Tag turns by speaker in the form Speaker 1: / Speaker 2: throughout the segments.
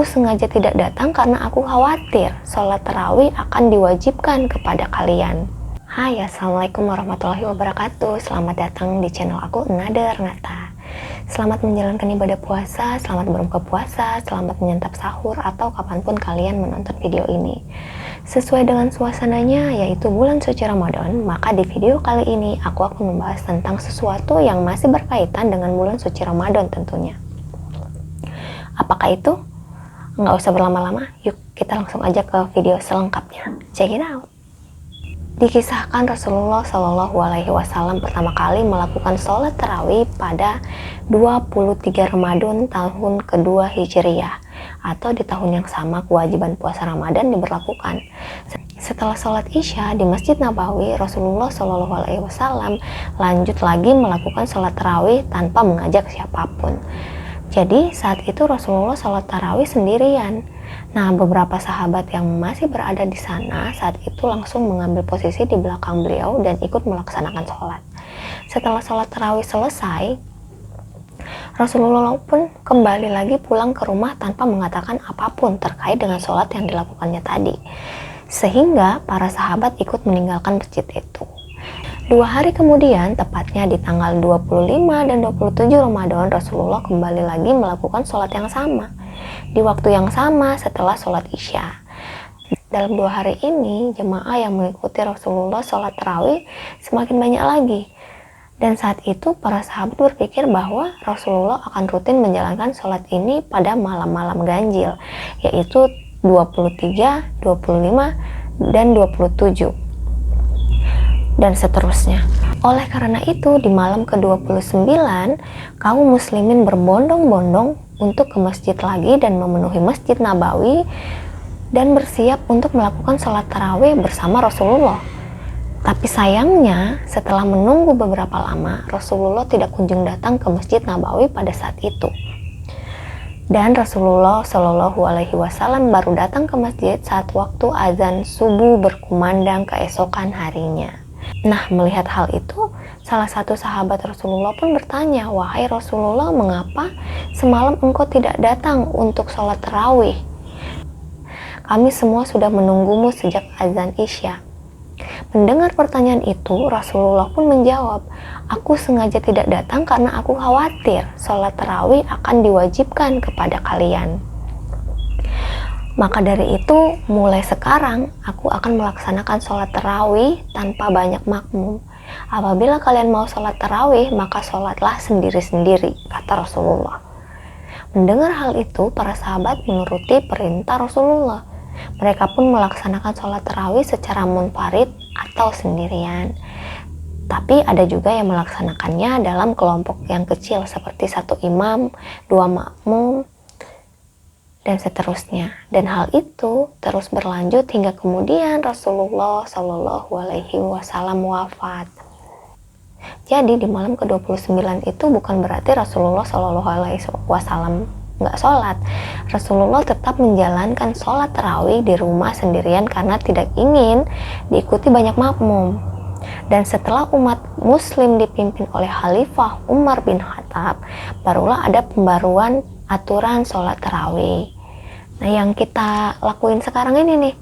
Speaker 1: Aku sengaja tidak datang karena aku khawatir sholat tarawih akan diwajibkan kepada kalian. Hai, assalamualaikum warahmatullahi wabarakatuh. Selamat datang di channel aku, Nada Renata. Selamat menjalankan ibadah puasa, selamat berbuka puasa, selamat menyantap sahur, atau kapanpun kalian menonton video ini. Sesuai dengan suasananya, yaitu bulan suci Ramadan, maka di video kali ini aku akan membahas tentang sesuatu yang masih berkaitan dengan bulan suci Ramadan tentunya. Apakah itu? Nggak usah berlama-lama, yuk kita langsung aja ke video selengkapnya. Check it out. Dikisahkan Rasulullah Shallallahu Alaihi Wasallam pertama kali melakukan sholat tarawih pada 23 Ramadan tahun kedua Hijriyah, atau di tahun yang sama kewajiban puasa Ramadan diberlakukan. Setelah sholat Isya di Masjid Nabawi, Rasulullah Shallallahu Alaihi Wasallam lanjut lagi melakukan sholat tarawih tanpa mengajak siapapun. Jadi saat itu Rasulullah sholat tarawih sendirian. Nah, beberapa sahabat yang masih berada di sana saat itu langsung mengambil posisi di belakang beliau dan ikut melaksanakan sholat. Setelah sholat tarawih selesai, Rasulullah pun kembali lagi pulang ke rumah tanpa mengatakan apapun terkait dengan sholat yang dilakukannya tadi. Sehingga para sahabat ikut meninggalkan masjid itu. 2 hari kemudian, tepatnya di tanggal 25 dan 27 Ramadan, Rasulullah kembali lagi melakukan sholat yang sama. Di waktu yang sama setelah sholat Isya. Dalam 2 hari ini, jemaah yang mengikuti Rasulullah sholat tarawih semakin banyak lagi. Dan saat itu, para sahabat berpikir bahwa Rasulullah akan rutin menjalankan sholat ini pada malam-malam ganjil, yaitu 23, 25, dan 27. Dan seterusnya. Oleh karena itu, di malam ke-29, kaum muslimin berbondong-bondong untuk ke masjid lagi dan memenuhi Masjid Nabawi dan bersiap untuk melakukan sholat tarawih bersama Rasulullah. Tapi sayangnya, setelah menunggu beberapa lama, Rasulullah tidak kunjung datang ke Masjid Nabawi pada saat itu. Dan Rasulullah Shallallahu Alaihi Wasallam baru datang ke masjid saat waktu azan subuh berkumandang keesokan harinya. Nah, melihat hal itu, salah satu sahabat Rasulullah pun bertanya, "Wahai Rasulullah, mengapa semalam engkau tidak datang untuk sholat tarawih? Kami semua sudah menunggumu sejak azan Isya." Mendengar pertanyaan itu, Rasulullah pun menjawab, "Aku sengaja tidak datang karena aku khawatir sholat tarawih akan diwajibkan kepada kalian. Maka dari itu, mulai sekarang aku akan melaksanakan sholat tarawih tanpa banyak makmum. Apabila kalian mau sholat tarawih, maka sholatlah sendiri-sendiri," kata Rasulullah. Mendengar hal itu, para sahabat menuruti perintah Rasulullah. Mereka pun melaksanakan sholat tarawih secara munfarid atau sendirian. Tapi ada juga yang melaksanakannya dalam kelompok yang kecil seperti 1 imam, 2 makmum, dan seterusnya. Dan hal itu terus berlanjut hingga kemudian Rasulullah Shallallahu Alaihi Wasallam wafat. Jadi di malam ke-29 itu bukan berarti Rasulullah Shallallahu Alaihi Wasallam nggak sholat. Rasulullah tetap menjalankan sholat tarawih di rumah sendirian karena tidak ingin diikuti banyak makmum. Dan setelah umat muslim dipimpin oleh Khalifah Umar bin Khattab, barulah ada pembaruan aturan sholat tarawih. Nah, yang kita lakuin sekarang ini nih,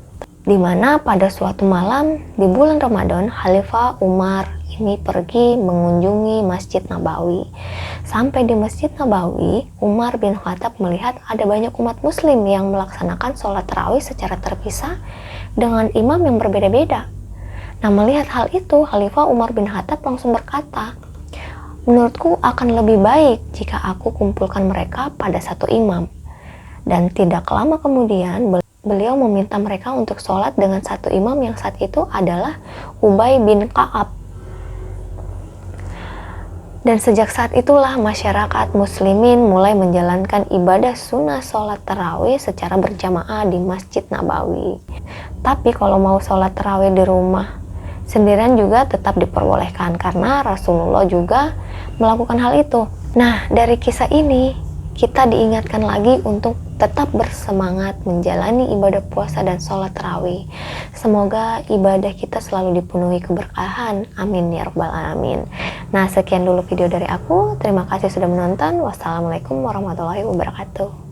Speaker 1: dimana pada suatu malam di bulan Ramadan, Khalifah Umar ini pergi mengunjungi Masjid Nabawi. Sampai di Masjid Nabawi, Umar bin Khattab melihat ada banyak umat muslim yang melaksanakan sholat tarawih secara terpisah dengan imam yang berbeda-beda. Nah, melihat hal itu, Khalifah Umar bin Khattab langsung berkata, "Menurutku akan lebih baik jika aku kumpulkan mereka pada 1 imam." Dan tidak lama kemudian, beliau meminta mereka untuk sholat dengan 1 imam yang saat itu adalah Ubay bin Ka'ab. Dan sejak saat itulah masyarakat muslimin mulai menjalankan ibadah sunnah sholat tarawih secara berjamaah di Masjid Nabawi. Tapi kalau mau sholat tarawih di rumah sendirian juga tetap diperbolehkan karena Rasulullah juga melakukan hal itu. Nah, dari kisah ini kita diingatkan lagi untuk tetap bersemangat menjalani ibadah puasa dan sholat tarawih. Semoga ibadah kita selalu dipenuhi keberkahan. Amin ya rabbal alamin. Nah, sekian dulu video dari aku. Terima kasih sudah menonton. Wassalamualaikum warahmatullahi wabarakatuh.